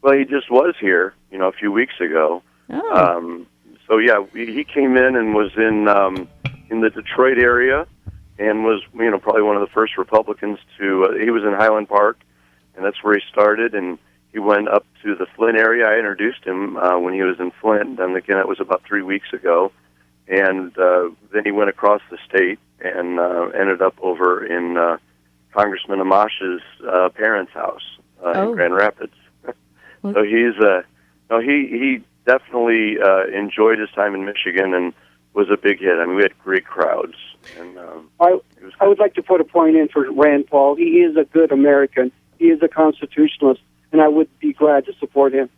Well, he just was here, a few weeks ago. Oh. So yeah, he came in and was in the Detroit area, and was probably one of the first Republicans to. He was in Highland Park, and that's where he started. And he went up to the Flint area. I introduced him when he was in Flint, and again, that was about 3 weeks ago. And then he went across the state and ended up over in Congressman Amash's parents' house in Grand Rapids. So he definitely enjoyed his time in Michigan and was a big hit. I mean, we had great crowds. And I would like to put a point in for Rand Paul. He is a good American. He is a constitutionalist, and I would be glad to support him.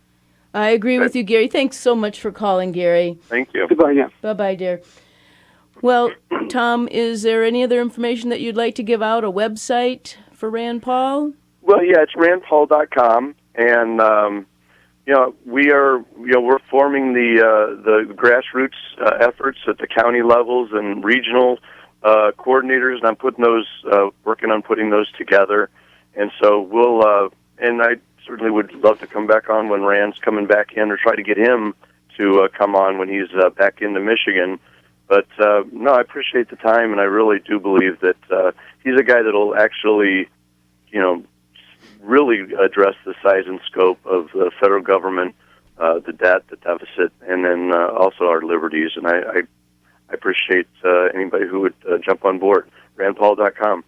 I agree with you, Gary. Thanks so much for calling, Gary. Thank you. Goodbye now. Bye-bye, dear. Well, Tom, is there any other information that you'd like to give out, a website for Rand Paul? Well, yeah, it's randpaul.com, and we're forming the grassroots efforts at the county levels and regional coordinators, and I'm working on putting those together. And so we'll, and I certainly would love to come back on when Rand's coming back in, or try to get him to come on when he's back into Michigan. But no, I appreciate the time, and I really do believe that he's a guy that'll actually, really address the size and scope of the federal government, the debt, the deficit, and then also our liberties. And I appreciate anybody who would jump on board. RandPaul.com.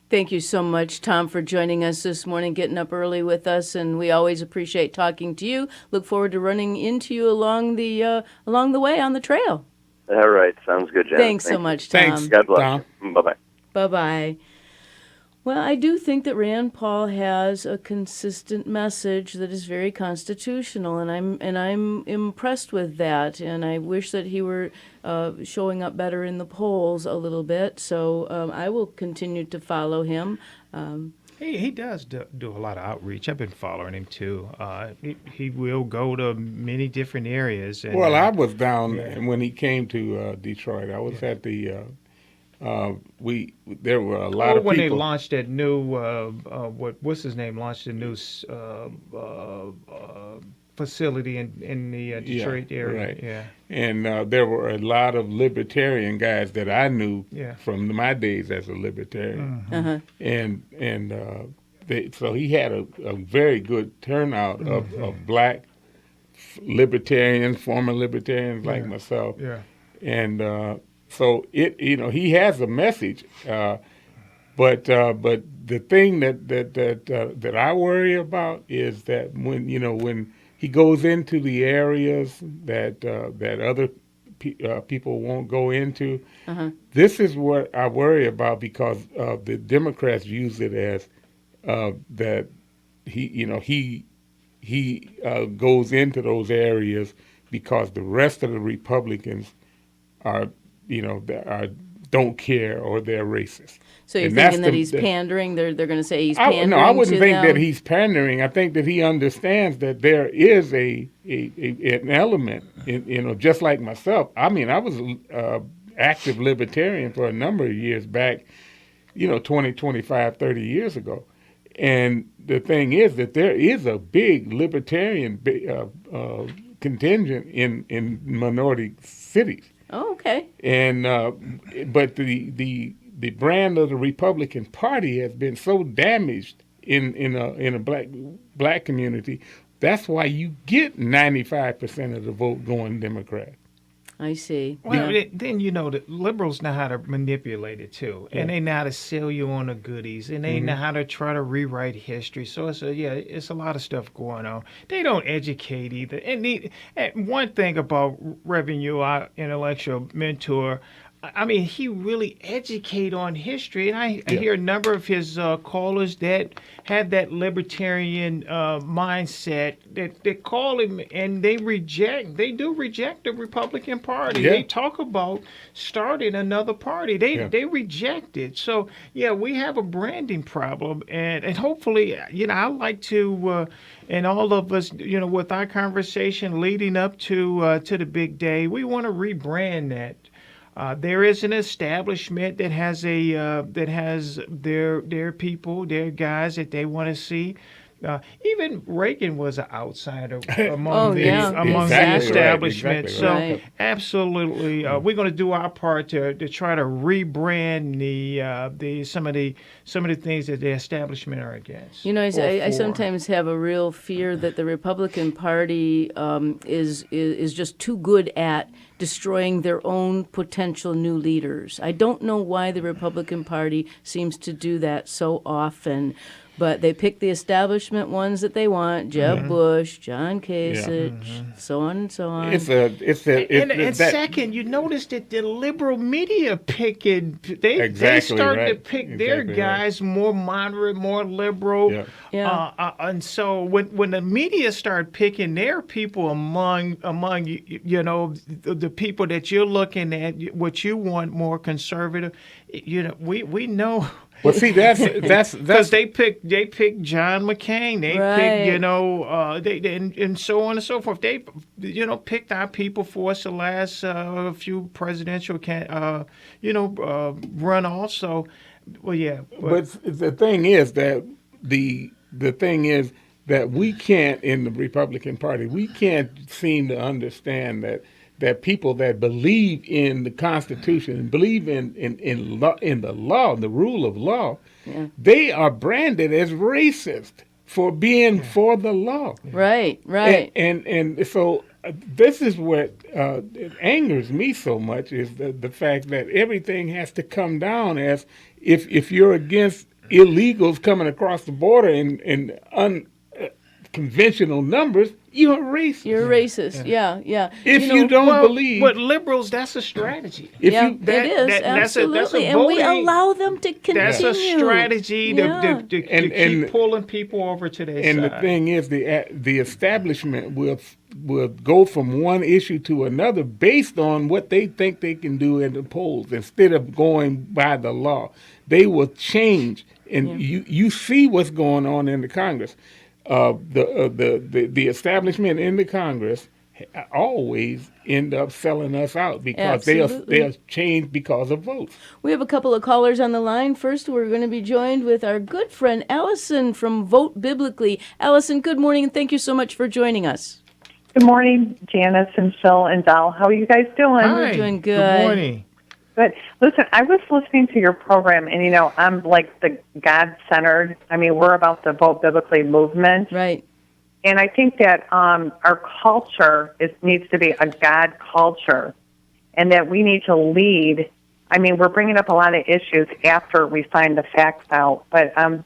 Thank you so much, Tom, for joining us this morning, getting up early with us, and we always appreciate talking to you. Look forward to running into you along the way on the trail. All right. Sounds good, Jan. Thanks so much, Tom. Thanks, God bless. Tom. Bye-bye. Bye-bye. Well, I do think that Rand Paul has a consistent message that is very constitutional, and I'm impressed with that. And I wish that he were showing up better in the polls a little bit. So I will continue to follow him. He does do a lot of outreach. I've been following him too. He will go to many different areas. And, Well, I was down when he came to Detroit. I was at the. There were a lot of when people. they launched that new what's his name launched a new facility in the Detroit area. Right. Yeah. And there were a lot of libertarian guys that I knew from my days as a libertarian. Uh-huh. And so he had a very good turnout of black libertarians, former libertarians like myself. Yeah. And so he has a message, but the thing that I worry about is that when he goes into the areas that other people won't go into, this is what I worry about, because the Democrats use it as that he goes into those areas because the rest of the Republicans are don't care, or they're racist. So you're thinking that he's pandering? They're going to say he's pandering No, I wouldn't think them? that he's pandering. I think that he understands that there is an element, just like myself. I mean, I was an active libertarian for a number of years back, 20, 25, 30 years ago. And the thing is that there is a big libertarian contingent in minority cities. Oh, okay. And but the brand of the Republican Party has been so damaged in a black community. That's why you get 95% of the vote going Democrat. I see. Well, then the liberals know how to manipulate it too, and they know how to sell you on the goodies, and they know how to try to rewrite history. So it's a lot of stuff going on. They don't educate either. And one thing about Reverend, our intellectual mentor, I mean, he really educate on history, and I hear a number of his callers that have that libertarian mindset that call him, and they do reject the Republican Party. Yeah. They talk about starting another party. They reject it. So we have a branding problem, and hopefully, I like to, and all of us, with our conversation leading up to the big day, we want to rebrand that. There is an establishment that has their people, their guys that they want to see. Even Reagan was an outsider Oh, among yeah. the Exactly establishment. right, So exactly right. absolutely, we're going to do our part to try to rebrand some of the things that the establishment are against. You know, or I for. sometimes have a real fear that the Republican Party is just too good at destroying their own potential new leaders. I don't know why the Republican Party seems to do that so often, but they pick the establishment ones that they want: Jeb Bush, John Kasich, so on and so on. And second, you notice that the liberal media picking they Exactly started to right. pick their Exactly guys more moderate, more liberal. Yeah. Yeah. And so when the media start picking their people among the people that you're looking at, what you want more conservative, we know. Well, see, that's Because they picked John McCain, they Right. picked and so on and so forth. They picked our people for us the last few presidential runoffs. So, well, yeah. But the thing is that we can't, in the Republican Party, we can't seem to understand that people that believe in the Constitution and believe in the law, the rule of law, they are branded as racist for being for the law. Right, right. And so this is what it angers me so much, is the fact that everything has to come down as if you're against illegals coming across the border in unconventional numbers, you're racist. You're racist. Yeah. If you don't believe, But liberals, that's a strategy. if Yeah, you, it is, that's a absolutely. And we voting- allow them to continue. That's a strategy to And- keep pulling people over to their and side. the thing is, the establishment will go from one issue to another based on what they think they can do in the polls instead of going by the law. They will change, and you see what's going on in the Congress. The establishment in the Congress always end up selling us out because they'll change because of votes. We have a couple of callers on the line. First, we're going to be joined with our good friend Allison from Vote Biblically. Allison, good morning, and thank you so much for joining us. Good morning, Janice and Phil and Dal. How are you guys doing? Hi. We're doing good. Good morning. Good. Listen, I was listening to your program, and, I'm like the God-centered. I mean, we're about the Vote Biblically movement. Right. And I think that our culture needs to be a God culture, and that we need to lead. I mean, we're bringing up a lot of issues after we find the facts out, but I'm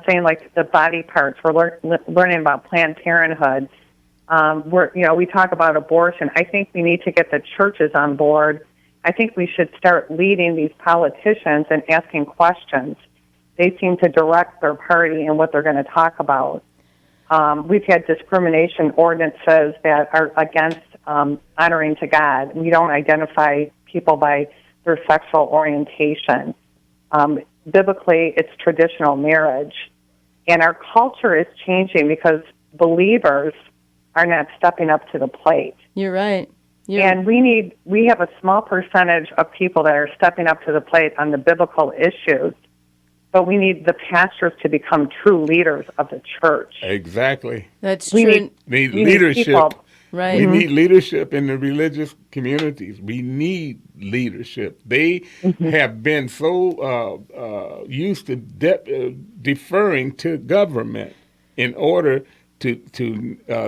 saying, like, the body parts. We're learning about Planned Parenthood. We talk about abortion. I think we need to get the churches on board. I think we should start leading these politicians and asking questions. They seem to direct their party and what they're going to talk about. We've had discrimination ordinances that are against honoring to God. We don't identify people by their sexual orientation. Biblically, it's traditional marriage. And our culture is changing because believers are not stepping up to the plate. You're right. And we have a small percentage of people that are stepping up to the plate on the biblical issues, but we need the pastors to become true leaders of the church. Exactly. That's We true. Need We leadership. people. Right. We need leadership in the religious communities. We need leadership. They have been so used to deferring to government in order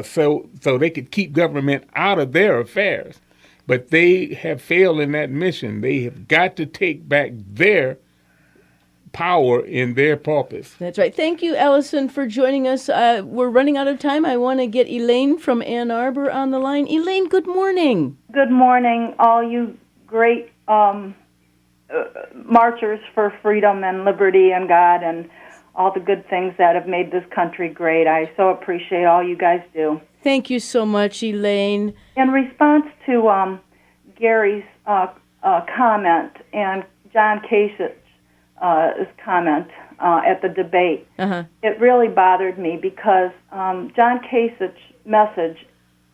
so they could keep government out of their affairs. But they have failed in that mission. They have got to take back their power in their pulpits. That's right. Thank you, Allison, for joining us. We're running out of time. I want to get Elaine from Ann Arbor on the line. Elaine, good morning. Good morning, all you great marchers for freedom and liberty and God and all the good things that have made this country great. I so appreciate all you guys do. Thank you so much, Elaine. In response to Gary's comment and John Kasich's comment at the debate, it really bothered me because John Kasich's message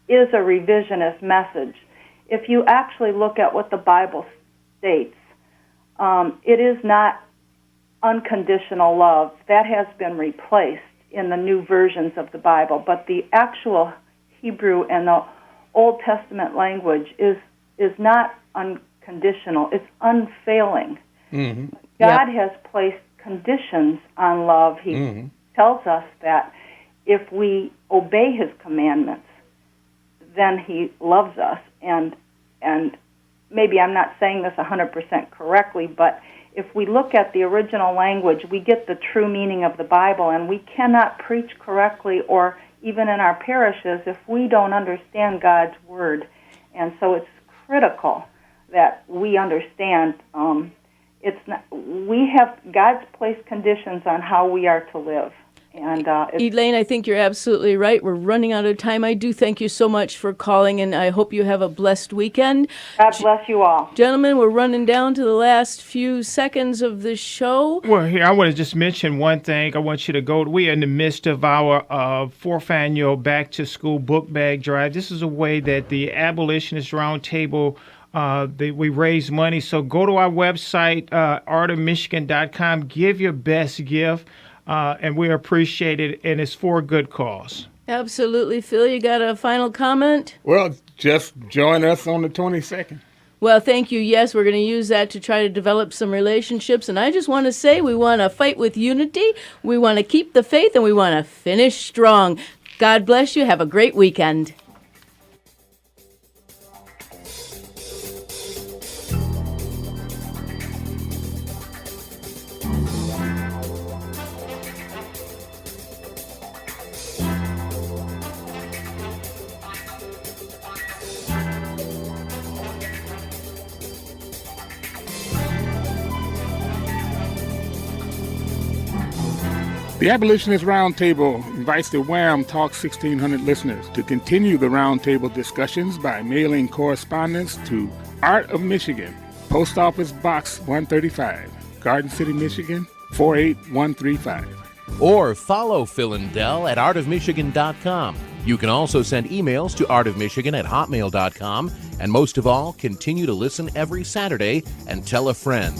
is a revisionist message. If you actually look at what the Bible states, it is not unconditional love. That has been replaced in the new versions of the Bible, but the actual Hebrew and the Old Testament language is not unconditional. It's unfailing. Mm-hmm. God has placed conditions on love. He tells us that if we obey His commandments, then He loves us. And maybe I'm not saying this 100% correctly, but if we look at the original language, we get the true meaning of the Bible, and we cannot preach correctly or even in our parishes if we don't understand God's Word. And so it's critical that we understand we have God's placed conditions on how we are to live. And Elaine, I think you're absolutely right. We're running out of time. I do thank you so much for calling, and I hope you have a blessed weekend. God bless you all. Gentlemen, we're running down to the last few seconds of the show. Well, here, I want to just mention one thing. I want you to go. We are in the midst of our fourth annual back-to-school book bag drive. This is a way that the Abolitionist Roundtable we raise money. So go to our website, artofmichigan.com. Give your best gift. And we appreciate it, and it's for a good cause. Absolutely. Phil, you got a final comment? Well, just join us on the 22nd. Well, thank you. Yes, we're going to use that to try to develop some relationships. And I just want to say we want to fight with unity, we want to keep the faith, and we want to finish strong. God bless you. Have a great weekend. The Abolitionist Roundtable invites the Wham! Talk 1600 listeners to continue the roundtable discussions by mailing correspondence to Art of Michigan, Post Office Box 135, Garden City, Michigan 48135. Or follow Phil and Del at artofmichigan.com. You can also send emails to artofmichigan@hotmail.com. And most of all, continue to listen every Saturday and tell a friend.